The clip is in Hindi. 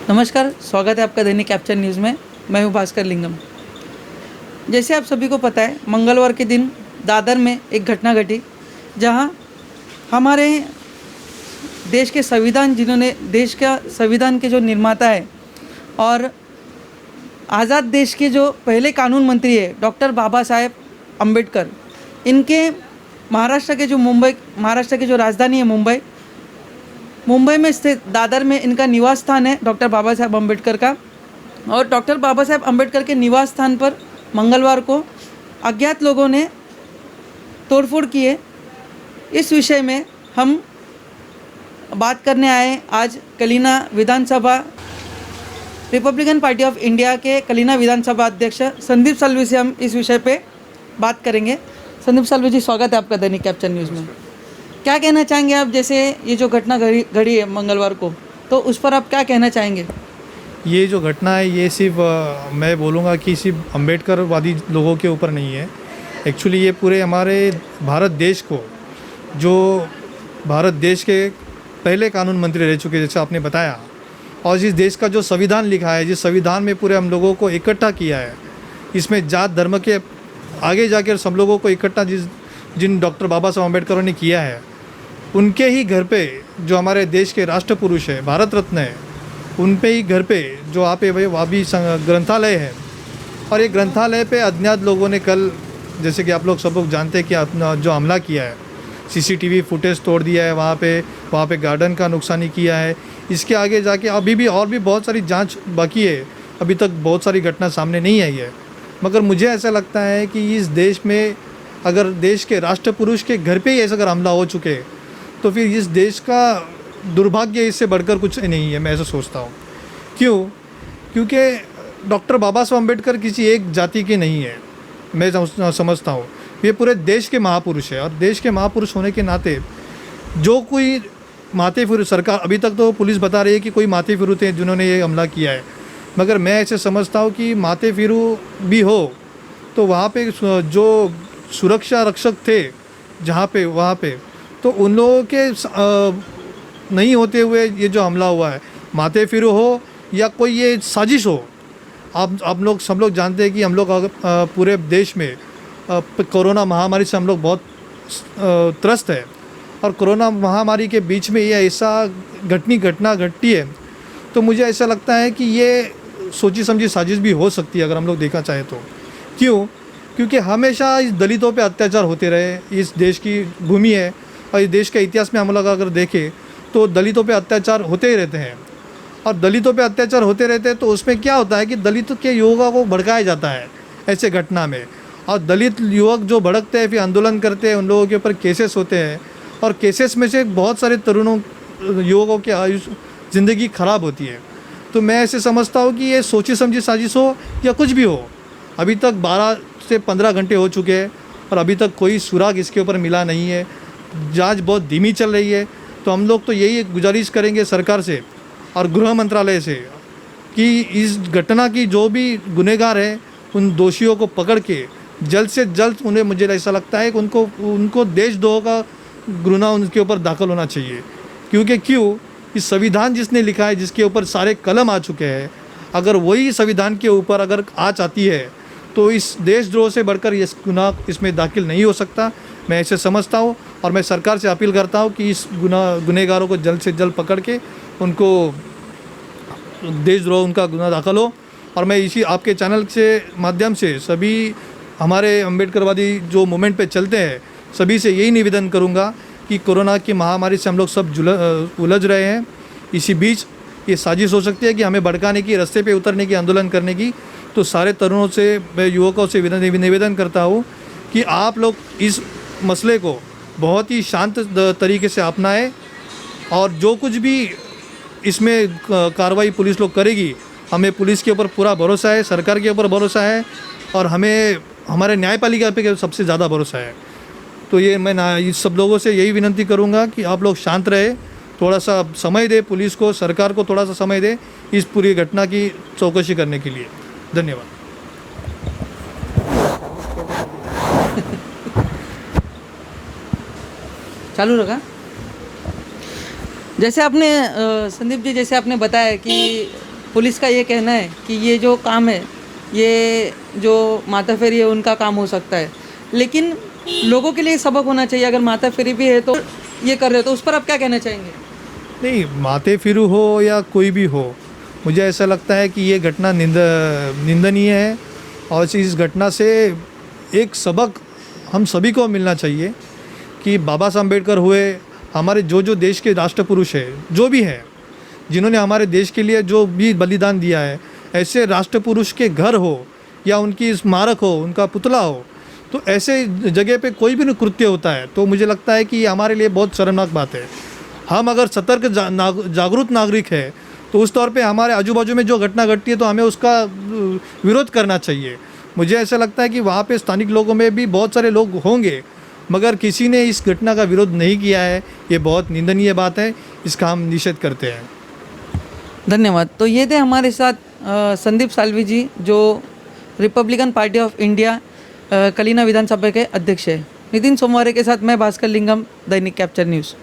नमस्कार, स्वागत है आपका दैनिक कैप्चर न्यूज़ में। मैं हूं भास्कर लिंगम। जैसे आप सभी को पता है, मंगलवार के दिन दादर में एक घटना घटी, जहां हमारे देश के संविधान जिन्होंने देश का संविधान के जो निर्माता है और आज़ाद देश के जो पहले कानून मंत्री है डॉक्टर बाबा साहेब अम्बेडकर, इनके महाराष्ट्र की जो राजधानी है मुंबई में स्थित दादर में इनका निवास स्थान है डॉक्टर बाबा साहेब अम्बेडकर का। और डॉक्टर बाबा साहेब अम्बेडकर के निवास स्थान पर मंगलवार को अज्ञात लोगों ने तोड़फोड़ की है। इस विषय में हम बात करने आए आज कलीना विधानसभा रिपब्लिकन पार्टी ऑफ इंडिया के कलीना विधानसभा अध्यक्ष संदीप साल्वी से हम इस विषय पे बात करेंगे। संदीप साल्वी जी, स्वागत है आपका दैनिक कैप्चर न्यूज़ में। क्या कहना चाहेंगे आप, जैसे ये जो घटना घड़ी है मंगलवार को, तो उस पर आप क्या कहना चाहेंगे? ये जो घटना है ये सिर्फ मैं बोलूँगा कि सिर्फ अम्बेडकरवादी लोगों के ऊपर नहीं है। एक्चुअली ये पूरे हमारे भारत देश को, जो भारत देश के पहले कानून मंत्री रह चुके, जैसे आपने बताया, और जिस देश का जो संविधान लिखा है, जिस संविधान में पूरे हम लोगों को इकट्ठा किया है, इसमें जात धर्म के आगे जाकर सब लोगों को इकट्ठा जिन डॉक्टर बाबा साहब अम्बेडकर ने किया है, उनके ही घर पे जो हमारे देश के राष्ट्र पुरुष है, भारत रत्न है, उन पे ही घर पे जो वहाँ भी ग्रंथालय है। और ये ग्रंथालय पे अज्ञात लोगों ने कल, जैसे कि आप लोग सब लोग जानते हैं कि अपना जो हमला किया है, सीसीटीवी फुटेज तोड़ दिया है, वहाँ पे गार्डन का नुकसानी किया है। इसके आगे जाके अभी भी और भी बहुत सारी जांच बाकी है, अभी तक बहुत सारी घटना सामने नहीं आई है। मगर मुझे ऐसा लगता है कि इस देश में अगर देश के राष्ट्र पुरुष के घर पे ही ऐसा अगर हमला हो चुके, तो फिर इस देश का दुर्भाग्य इससे बढ़कर कुछ नहीं है, मैं ऐसा सोचता हूँ। क्योंकि डॉक्टर बाबा साहब अम्बेडकर किसी एक जाति के नहीं है, मैं समझता हूँ। ये पूरे देश के महापुरुष है, और देश के महापुरुष होने के नाते जो कोई माथे फिरू, सरकार अभी तक तो पुलिस बता रही है कि कोई माथे फिरू थे जिन्होंने ये हमला किया है, मगर मैं ऐसे समझता हूँ कि माथे फिरू भी हो तो वहाँ पे जो सुरक्षा रक्षक थे वहाँ पे तो उन लोगों के नहीं होते हुए ये जो हमला हुआ है, माथे फिरू हो या कोई ये साजिश हो। आप लोग सब लोग जानते हैं कि हम लोग पूरे देश में कोरोना महामारी से हम लोग बहुत त्रस्त है, और कोरोना महामारी के बीच में ये ऐसा घटना घटती है, तो मुझे ऐसा लगता है कि ये सोची समझी साजिश भी हो सकती है अगर हम लोग देखा चाहे तो। क्योंकि हमेशा इस दलितों पे अत्याचार होते रहे, इस देश की भूमि है और इस देश के इतिहास में हम लोग अगर देखें तो दलितों पे अत्याचार होते ही रहते हैं। और दलितों पे अत्याचार होते रहते हैं तो उसमें क्या होता है कि दलित के युवकों को भड़काया जाता है ऐसे घटना में, और दलित युवक जो भड़कते हैं फिर आंदोलन करते हैं, उन लोगों के ऊपर केसेस होते हैं, और केसेस में से बहुत सारे युवकों की ज़िंदगी ख़राब होती है। तो मैं ऐसे समझता हूँ कि ये सोची समझी साजिश हो या कुछ भी हो, अभी तक 12 से 15 घंटे हो चुके हैं और अभी तक कोई सुराग इसके ऊपर मिला नहीं है। जांच बहुत धीमी चल रही है। तो हम लोग तो यही गुजारिश करेंगे सरकार से और गृह मंत्रालय से कि इस घटना की जो भी गुनहगार हैं उन दोषियों को पकड़ के जल्द से जल्द उन्हें, मुझे ऐसा लगता है कि उनको देशद्रोह का गुनाह उनके ऊपर दाखिल होना चाहिए। क्योंकि इस संविधान जिसने लिखा है, जिसके ऊपर सारे कलम आ चुके हैं, अगर वही संविधान के ऊपर अगर आँच आती है तो इस देशद्रोह से बढ़कर ये गुनाह इसमें दाखिल नहीं हो सकता। मैं ऐसे समझता हूँ और मैं सरकार से अपील करता हूँ कि इस गुनहगारों को जल्द से जल्द पकड़ के उनको देशद्रोह उनका गुनाह दाखिल हो। और मैं इसी आपके चैनल से माध्यम से सभी हमारे अम्बेडकरवादी जो मूवमेंट पे चलते हैं सभी से यही निवेदन करूँगा कि कोरोना की महामारी से हम लोग सब उलझ रहे हैं। इसी बीच ये साजिश हो सकती है कि हमें भड़काने की, रास्ते पे उतरने की, आंदोलन करने की। तो सारे तरुणों से, मैं युवकों से निवेदन करता हूँ कि आप लोग इस मसले को बहुत ही शांत तरीके से अपनाएं, और जो कुछ भी इसमें कार्रवाई पुलिस लोग करेगी, हमें पुलिस के ऊपर पूरा भरोसा है, सरकार के ऊपर भरोसा है, और हमें हमारे न्यायपालिका पे सबसे ज़्यादा भरोसा है। तो ये मैं इस सब लोगों से यही विनती करूँगा कि आप लोग शांत रहे, थोड़ा सा समय दे पुलिस को, सरकार को थोड़ा सा समय दे इस पूरी घटना की चौकसी करने के लिए। धन्यवाद। चालू रखा। जैसे आपने संदीप जी, जैसे आपने बताया कि पुलिस का ये कहना है कि ये जो काम है, ये जो माता फेरी है उनका काम हो सकता है, लेकिन लोगों के लिए सबक होना चाहिए। अगर माता फेरी भी है तो ये कर रहे हो, तो उस पर आप क्या कहना चाहेंगे? नहीं, माते फिरू हो या कोई भी हो, मुझे ऐसा लगता है कि ये घटना निंदनीय है और इस घटना से एक सबक हम सभी को मिलना चाहिए कि बाबा साहब अम्बेडकर हुए, हमारे जो देश के राष्ट्र पुरुष है, जो भी है, जिन्होंने हमारे देश के लिए जो भी बलिदान दिया है, ऐसे राष्ट्र पुरुष के घर हो या उनकी स्मारक हो, उनका पुतला हो, तो ऐसे जगह पे कोई भी कृत्य होता है तो मुझे लगता है कि ये हमारे लिए बहुत शर्मनाक बात है। हम अगर सतर्क जागरूक नागरिक है तो उस तौर पे हमारे आजू बाजू में जो घटना घटती है तो हमें उसका विरोध करना चाहिए। मुझे ऐसा लगता है कि वहाँ पे स्थानिक लोगों में भी बहुत सारे लोग होंगे, मगर किसी ने इस घटना का विरोध नहीं किया है। ये बहुत निंदनीय बात है, इसका हम निषेध करते हैं। धन्यवाद। तो ये थे हमारे साथ संदीप साल्वी जी, जो Republican party of India Kalina विधानसभा के अध्यक्ष है। नितिन सोमवारे के साथ मैं भास्कर लिंगम, दैनिक कैप्चर न्यूज़।